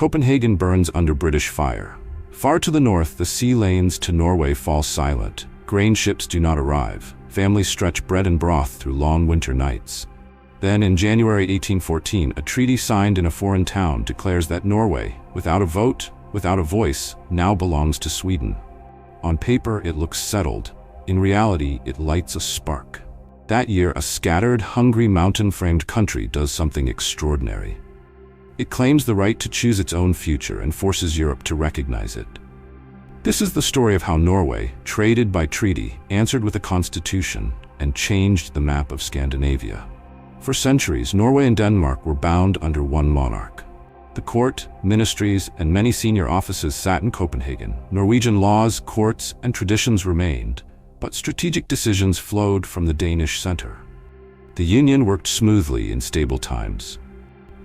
Copenhagen burns under British fire. Far to the north, the sea lanes to Norway fall silent. Grain ships do not arrive. Families stretch bread and broth through long winter nights. Then, in January 1814, a treaty signed in a foreign town declares that Norway, without a vote, without a voice, now belongs to Sweden. On paper, it looks settled. In reality, it lights a spark. That year, a scattered, hungry, mountain-framed country does something extraordinary. It claims the right to choose its own future and forces Europe to recognize it. This is the story of how Norway, traded by treaty, answered with a constitution, and changed the map of Scandinavia. For centuries, Norway and Denmark were bound under one monarch. The court, ministries, and many senior offices sat in Copenhagen. Norwegian laws, courts, and traditions remained, but strategic decisions flowed from the Danish center. The union worked smoothly in stable times.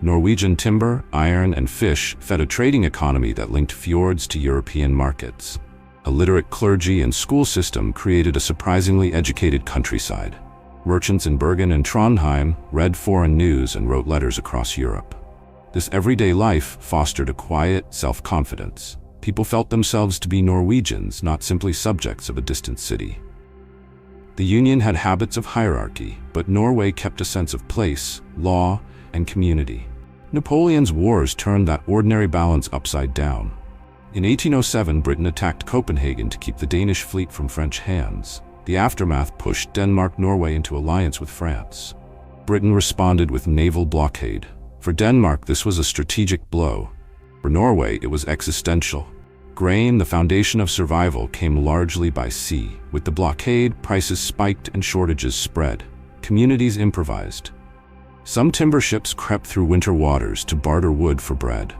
Norwegian timber, iron, and fish fed a trading economy that linked fjords to European markets. A literate clergy and school system created a surprisingly educated countryside. Merchants in Bergen and Trondheim read foreign news and wrote letters across Europe. This everyday life fostered a quiet self-confidence. People felt themselves to be Norwegians, not simply subjects of a distant city. The Union had habits of hierarchy, but Norway kept a sense of place, law, and community. Napoleon's wars turned that ordinary balance upside down. In 1807, Britain attacked Copenhagen to keep the Danish fleet from French hands. The aftermath pushed Denmark-Norway into alliance with France. Britain responded with naval blockade. For Denmark, this was a strategic blow. For Norway, it was existential. Grain, the foundation of survival, came largely by sea. With the blockade, prices spiked and shortages spread. Communities improvised. Some timber ships crept through winter waters to barter wood for bread.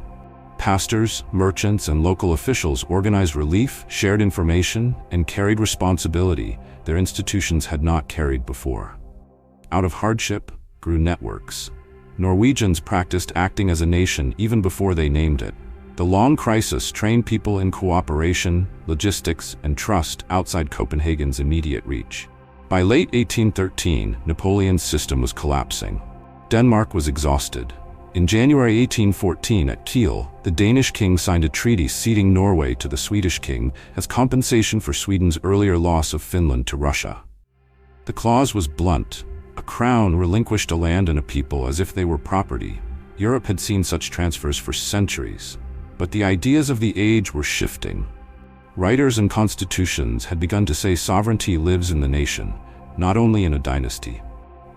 Pastors, merchants, and local officials organized relief, shared information, and carried responsibility their institutions had not carried before. Out of hardship grew networks. Norwegians practiced acting as a nation even before they named it. The long crisis trained people in cooperation, logistics, and trust outside Copenhagen's immediate reach. By late 1813, Napoleon's system was collapsing. Denmark was exhausted. In January 1814 at Kiel, the Danish king signed a treaty ceding Norway to the Swedish king as compensation for Sweden's earlier loss of Finland to Russia. The clause was blunt. A crown relinquished a land and a people as if they were property. Europe had seen such transfers for centuries. But the ideas of the age were shifting. Writers and constitutions had begun to say sovereignty lives in the nation, not only in a dynasty.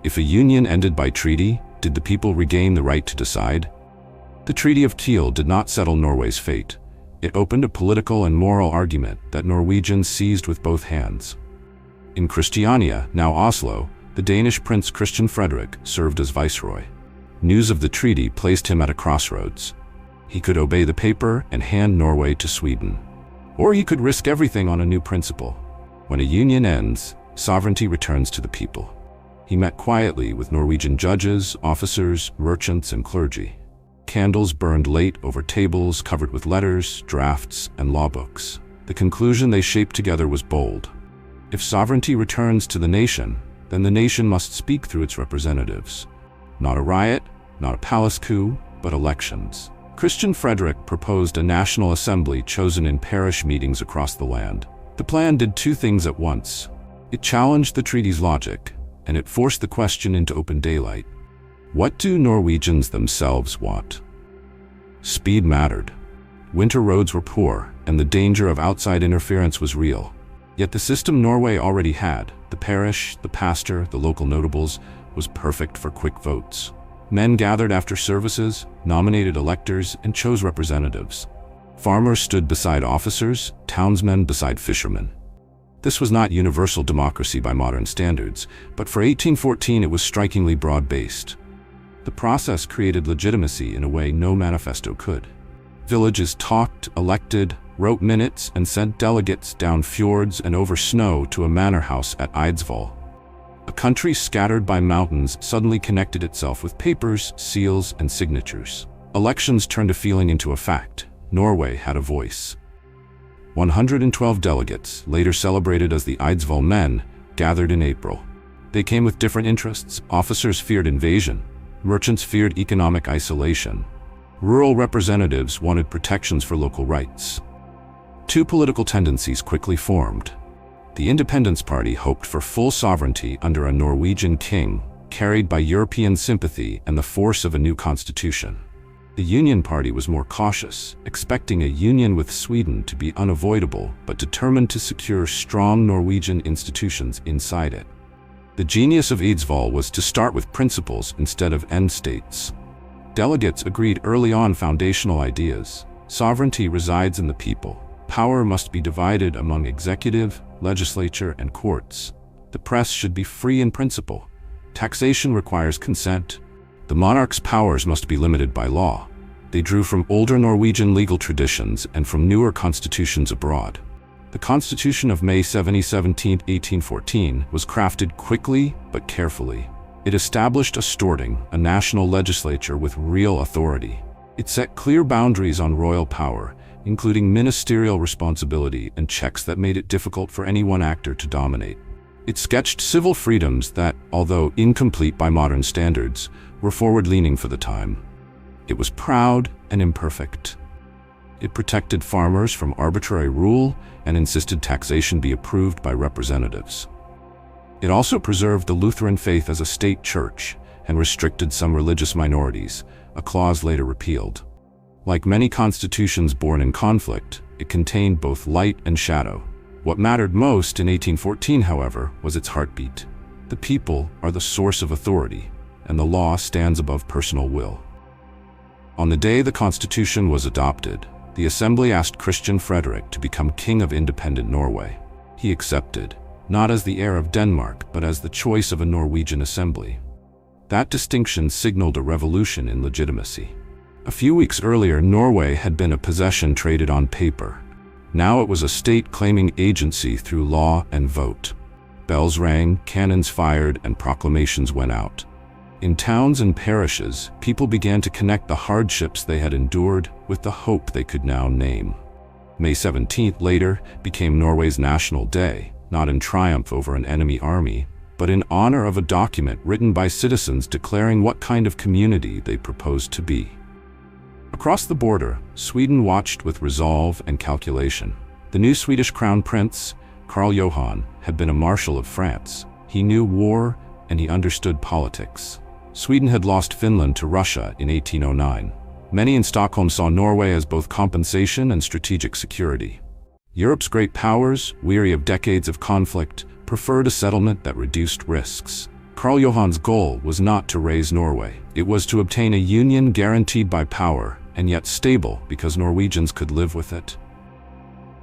If a union ended by treaty, did the people regain the right to decide? The Treaty of Kiel did not settle Norway's fate. It opened a political and moral argument that Norwegians seized with both hands. In Christiania, now Oslo, the Danish prince Christian Frederik served as viceroy. News of the treaty placed him at a crossroads. He could obey the paper and hand Norway to Sweden. Or he could risk everything on a new principle. When a union ends, sovereignty returns to the people. He met quietly with Norwegian judges, officers, merchants, and clergy. Candles burned late over tables covered with letters, drafts, and law books. The conclusion they shaped together was bold. If sovereignty returns to the nation, then the nation must speak through its representatives. Not a riot, not a palace coup, but elections. Christian Frederik proposed a national assembly chosen in parish meetings across the land. The plan did two things at once. It challenged the treaty's logic, and it forced the question into open daylight. What do Norwegians themselves want? Speed mattered. Winter roads were poor, and the danger of outside interference was real. Yet the system Norway already had, the parish, the pastor, the local notables, was perfect for quick votes. Men gathered after services, nominated electors, and chose representatives. Farmers stood beside officers, townsmen beside fishermen. This was not universal democracy by modern standards, but for 1814 it was strikingly broad-based. The process created legitimacy in a way no manifesto could. Villages talked, elected, wrote minutes, and sent delegates down fjords and over snow to a manor house at Eidsvoll. A country scattered by mountains suddenly connected itself with papers, seals, and signatures. Elections turned a feeling into a fact. Norway had a voice. 112 delegates, later celebrated as the Eidsvoll Men, gathered in April. They came with different interests. Officers feared invasion. Merchants feared economic isolation. Rural representatives wanted protections for local rights. Two political tendencies quickly formed. The Independence Party hoped for full sovereignty under a Norwegian king, carried by European sympathy and the force of a new constitution. The Union Party was more cautious, expecting a union with Sweden to be unavoidable, but determined to secure strong Norwegian institutions inside it. The genius of Eidsvoll was to start with principles instead of end states. Delegates agreed early on foundational ideas. Sovereignty resides in the people. Power must be divided among executive, legislature, and courts. The press should be free in principle. Taxation requires consent. The monarch's powers must be limited by law. They drew from older Norwegian legal traditions and from newer constitutions abroad. The Constitution of May 17, 1814 was crafted quickly but carefully. It established a Storting, a national legislature with real authority. It set clear boundaries on royal power, including ministerial responsibility and checks that made it difficult for any one actor to dominate. It sketched civil freedoms that, although incomplete by modern standards, were forward-leaning for the time. It was proud and imperfect. It protected farmers from arbitrary rule and insisted taxation be approved by representatives. It also preserved the Lutheran faith as a state church and restricted some religious minorities, a clause later repealed. Like many constitutions born in conflict, it contained both light and shadow. What mattered most in 1814, however, was its heartbeat. The people are the source of authority, and the law stands above personal will. On the day the Constitution was adopted, the Assembly asked Christian Frederik to become King of independent Norway. He accepted, not as the heir of Denmark, but as the choice of a Norwegian assembly. That distinction signaled a revolution in legitimacy. A few weeks earlier, Norway had been a possession traded on paper. Now it was a state claiming agency through law and vote. Bells rang, cannons fired, and proclamations went out. In towns and parishes, people began to connect the hardships they had endured with the hope they could now name. May 17th later became Norway's national day, not in triumph over an enemy army, but in honor of a document written by citizens declaring what kind of community they proposed to be. Across the border, Sweden watched with resolve and calculation. The new Swedish crown prince, Karl Johan, had been a marshal of France. He knew war and he understood politics. Sweden had lost Finland to Russia in 1809. Many in Stockholm saw Norway as both compensation and strategic security. Europe's great powers, weary of decades of conflict, preferred a settlement that reduced risks. Karl Johan's goal was not to raise Norway. It was to obtain a union guaranteed by power and yet stable because Norwegians could live with it.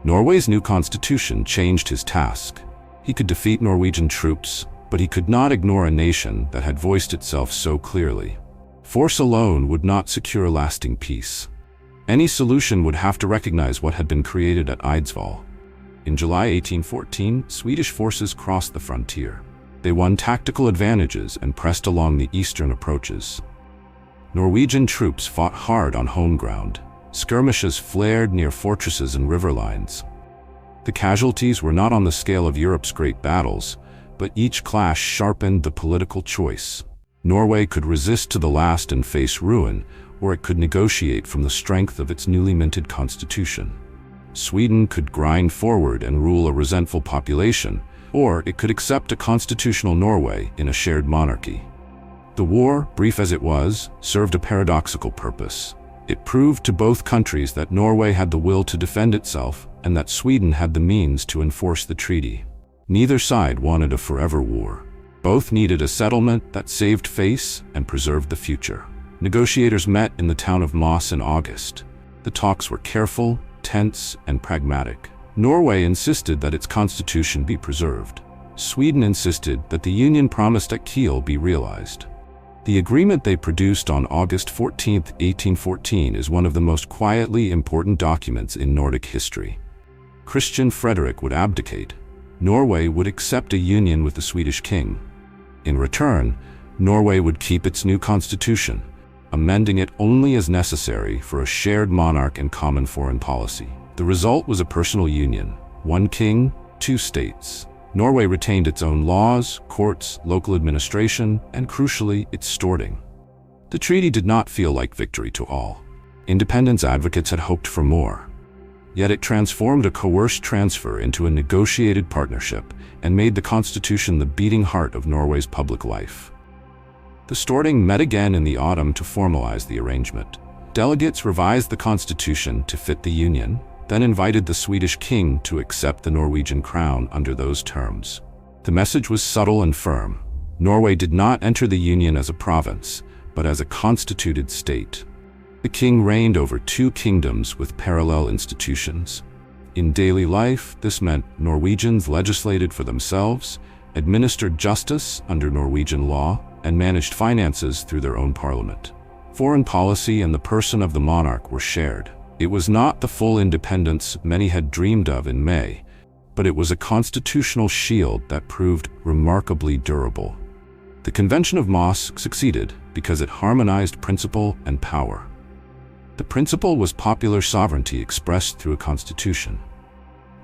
Norway's new constitution changed his task. He could defeat Norwegian troops, but he could not ignore a nation that had voiced itself so clearly. Force alone would not secure lasting peace. Any solution would have to recognize what had been created at Eidsvoll. In July 1814, Swedish forces crossed the frontier. They won tactical advantages and pressed along the eastern approaches. Norwegian troops fought hard on home ground. Skirmishes flared near fortresses and river lines. The casualties were not on the scale of Europe's great battles, but each clash sharpened the political choice. Norway could resist to the last and face ruin, or it could negotiate from the strength of its newly minted constitution. Sweden could grind forward and rule a resentful population, or it could accept a constitutional Norway in a shared monarchy. The war, brief as it was, served a paradoxical purpose. It proved to both countries that Norway had the will to defend itself and that Sweden had the means to enforce the treaty. Neither side wanted a forever war. Both needed a settlement that saved face and preserved the future. Negotiators met in the town of Moss in August. The talks were careful, tense, and pragmatic. Norway insisted that its constitution be preserved. Sweden insisted that the union promised at Kiel be realized. The agreement they produced on August 14, 1814 is one of the most quietly important documents in Nordic history. Christian Frederik would abdicate. Norway would accept a union with the Swedish king. In return, Norway would keep its new constitution, amending it only as necessary for a shared monarch and common foreign policy. The result was a personal union, one king, two states. Norway retained its own laws, courts, local administration, and crucially, its Storting. The treaty did not feel like victory to all. Independence advocates had hoped for more. Yet it transformed a coerced transfer into a negotiated partnership and made the Constitution the beating heart of Norway's public life. The Storting met again in the autumn to formalize the arrangement. Delegates revised the Constitution to fit the Union, then invited the Swedish king to accept the Norwegian crown under those terms. The message was subtle and firm. Norway did not enter the Union as a province, but as a constituted state. The king reigned over two kingdoms with parallel institutions. In daily life, this meant Norwegians legislated for themselves, administered justice under Norwegian law, and managed finances through their own parliament. Foreign policy and the person of the monarch were shared. It was not the full independence many had dreamed of in May, but it was a constitutional shield that proved remarkably durable. The Convention of Moss succeeded because it harmonized principle and power. The principle was popular sovereignty expressed through a constitution.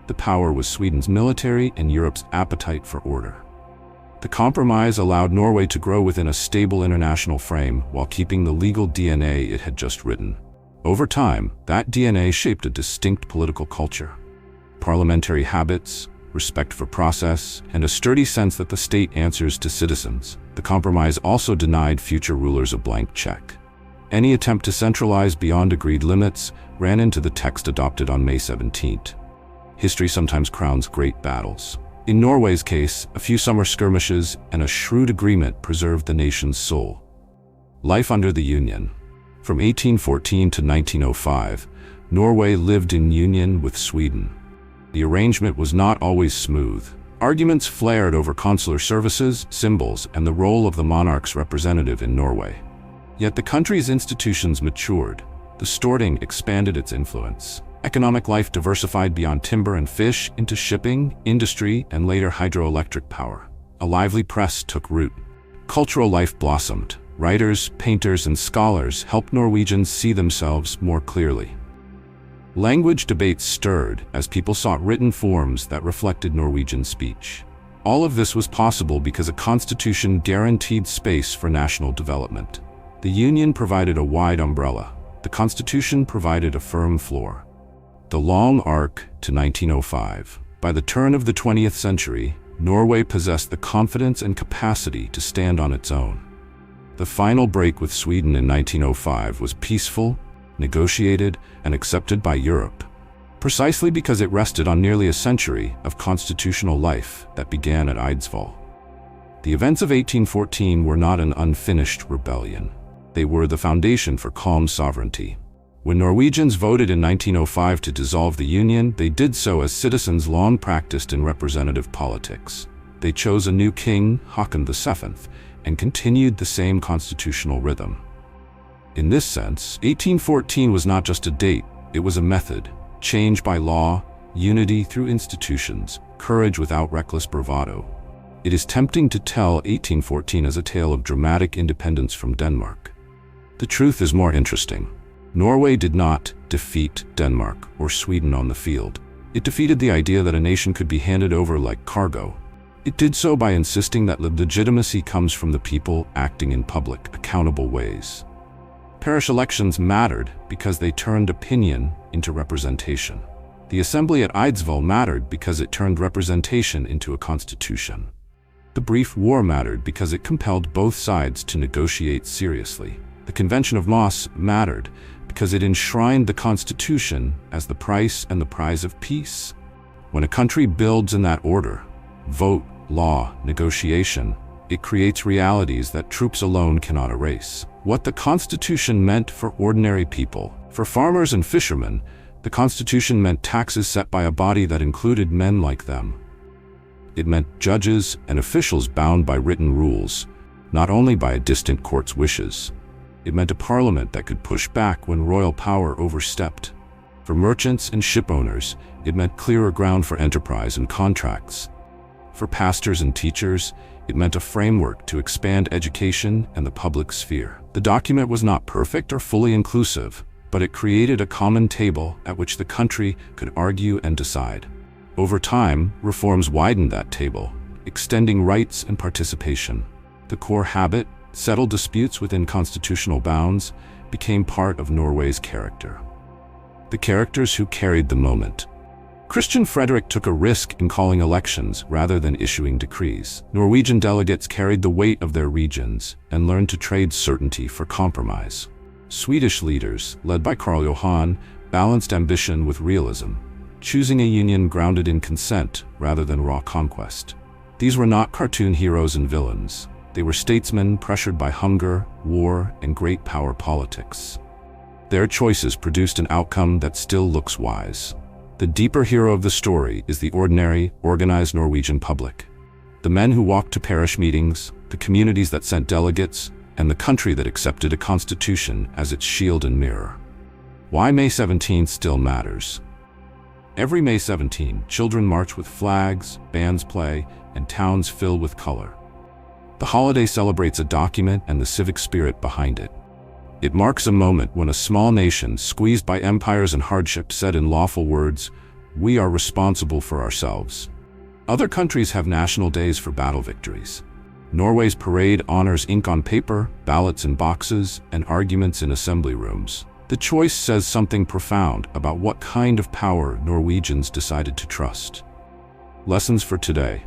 The power was Sweden's military and Europe's appetite for order. The compromise allowed Norway to grow within a stable international frame while keeping the legal DNA it had just written. Over time, that DNA shaped a distinct political culture. Parliamentary habits, respect for process, and a sturdy sense that the state answers to citizens. The compromise also denied future rulers a blank check. Any attempt to centralize beyond agreed limits ran into the text adopted on May 17th. History sometimes crowns great battles. In Norway's case, a few summer skirmishes and a shrewd agreement preserved the nation's soul. Life under the Union. From 1814 to 1905, Norway lived in union with Sweden. The arrangement was not always smooth. Arguments flared over consular services, symbols, and the role of the monarch's representative in Norway. Yet the country's institutions matured. The Storting expanded its influence. Economic life diversified beyond timber and fish into shipping, industry, and later hydroelectric power. A lively press took root. Cultural life blossomed. Writers, painters, and scholars helped Norwegians see themselves more clearly. Language debates stirred as people sought written forms that reflected Norwegian speech. All of this was possible because a constitution guaranteed space for national development. The Union provided a wide umbrella. The Constitution provided a firm floor. The long arc to 1905. By the turn of the 20th century, Norway possessed the confidence and capacity to stand on its own. The final break with Sweden in 1905 was peaceful, negotiated, and accepted by Europe, precisely because it rested on nearly a century of constitutional life that began at Eidsvoll. The events of 1814 were not an unfinished rebellion. They were the foundation for calm sovereignty. When Norwegians voted in 1905 to dissolve the Union, they did so as citizens long practiced in representative politics. They chose a new king, Håkon VII, and continued the same constitutional rhythm. In this sense, 1814 was not just a date, it was a method. Change by law, unity through institutions, courage without reckless bravado. It is tempting to tell 1814 as a tale of dramatic independence from Denmark. The truth is more interesting. Norway did not defeat Denmark or Sweden on the field. It defeated the idea that a nation could be handed over like cargo. It did so by insisting that legitimacy comes from the people acting in public, accountable ways. Parish elections mattered because they turned opinion into representation. The assembly at Eidsvoll mattered because it turned representation into a constitution. The brief war mattered because it compelled both sides to negotiate seriously. The Convention of Moss mattered because it enshrined the Constitution as the price and the prize of peace. When a country builds in that order, vote, law, negotiation, it creates realities that troops alone cannot erase. What the Constitution meant for ordinary people, for farmers and fishermen, the Constitution meant taxes set by a body that included men like them. It meant judges and officials bound by written rules, not only by a distant court's wishes. It meant a parliament that could push back when royal power overstepped. For merchants and ship owners, it meant clearer ground for enterprise and contracts. For pastors and teachers, it meant a framework to expand education and the public sphere. The document was not perfect or fully inclusive, but it created a common table at which the country could argue and decide. Over time, reforms widened that table, extending rights and participation. The core habit: settle disputes within constitutional bounds, became part of Norway's character. The characters who carried the moment. Christian Frederik took a risk in calling elections rather than issuing decrees. Norwegian delegates carried the weight of their regions and learned to trade certainty for compromise. Swedish leaders, led by Karl Johan, balanced ambition with realism, choosing a union grounded in consent rather than raw conquest. These were not cartoon heroes and villains. They were statesmen pressured by hunger, war, and great power politics. Their choices produced an outcome that still looks wise. The deeper hero of the story is the ordinary, organized Norwegian public. The men who walked to parish meetings, the communities that sent delegates, and the country that accepted a constitution as its shield and mirror. Why May 17th still matters. Every May 17, children march with flags, bands play, and towns fill with color. The holiday celebrates a document and the civic spirit behind it. It marks a moment when a small nation, squeezed by empires and hardship, said in lawful words, "We are responsible for ourselves." Other countries have national days for battle victories. Norway's parade honors ink on paper, ballots in boxes, and arguments in assembly rooms. The choice says something profound about what kind of power Norwegians decided to trust. Lessons for today.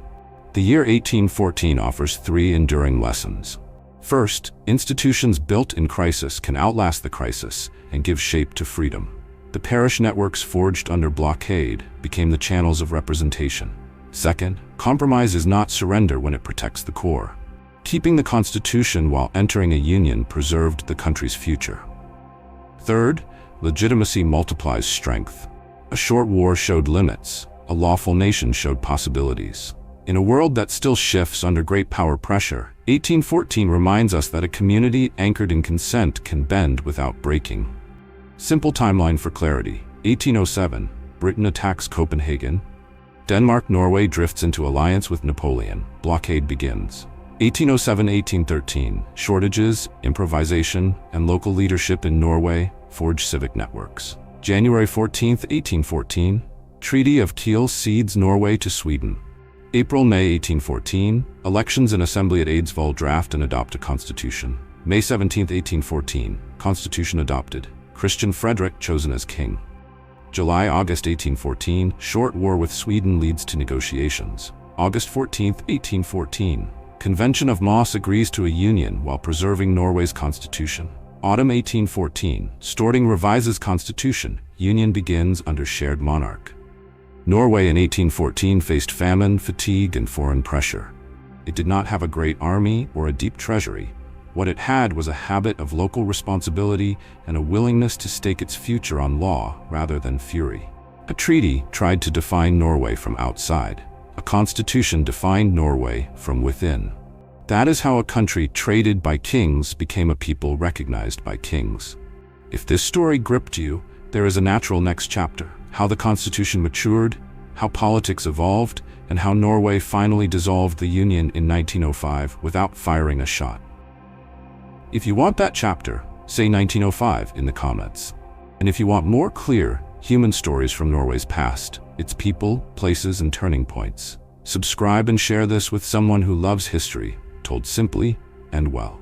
The year 1814 offers 3 enduring lessons. First, institutions built in crisis can outlast the crisis and give shape to freedom. The parish networks forged under blockade became the channels of representation. Second, compromise is not surrender when it protects the core. Keeping the constitution while entering a union preserved the country's future. Third, legitimacy multiplies strength. A short war showed limits. A lawful nation showed possibilities. In a world that still shifts under great power pressure, 1814 reminds us that a community anchored in consent can bend without breaking. Simple timeline for clarity. 1807, Britain attacks Copenhagen. Denmark-Norway drifts into alliance with Napoleon. Blockade begins. 1807-1813, shortages, improvisation, and local leadership in Norway forge civic networks. January 14, 1814, Treaty of Kiel cedes Norway to Sweden. April-May 1814, elections and assembly at Eidsvoll draft and adopt a constitution. May 17, 1814, constitution adopted. Christian Frederik chosen as king. July-August 1814, short war with Sweden leads to negotiations. August 14, 1814, Convention of Moss agrees to a union while preserving Norway's constitution. Autumn 1814, Storting revises constitution. Union begins under shared monarch. Norway in 1814 faced famine, fatigue, and foreign pressure. It did not have a great army or a deep treasury. What it had was a habit of local responsibility and a willingness to stake its future on law rather than fury. A treaty tried to define Norway from outside. A constitution defined Norway from within. That is how a country traded by kings became a people recognized by kings. If this story gripped you, there is a natural next chapter. How the constitution matured, how politics evolved, and how Norway finally dissolved the Union in 1905 without firing a shot. If you want that chapter, say 1905 in the comments. And if you want more clear, human stories from Norway's past, its people, places, and turning points, subscribe and share this with someone who loves history, told simply and well.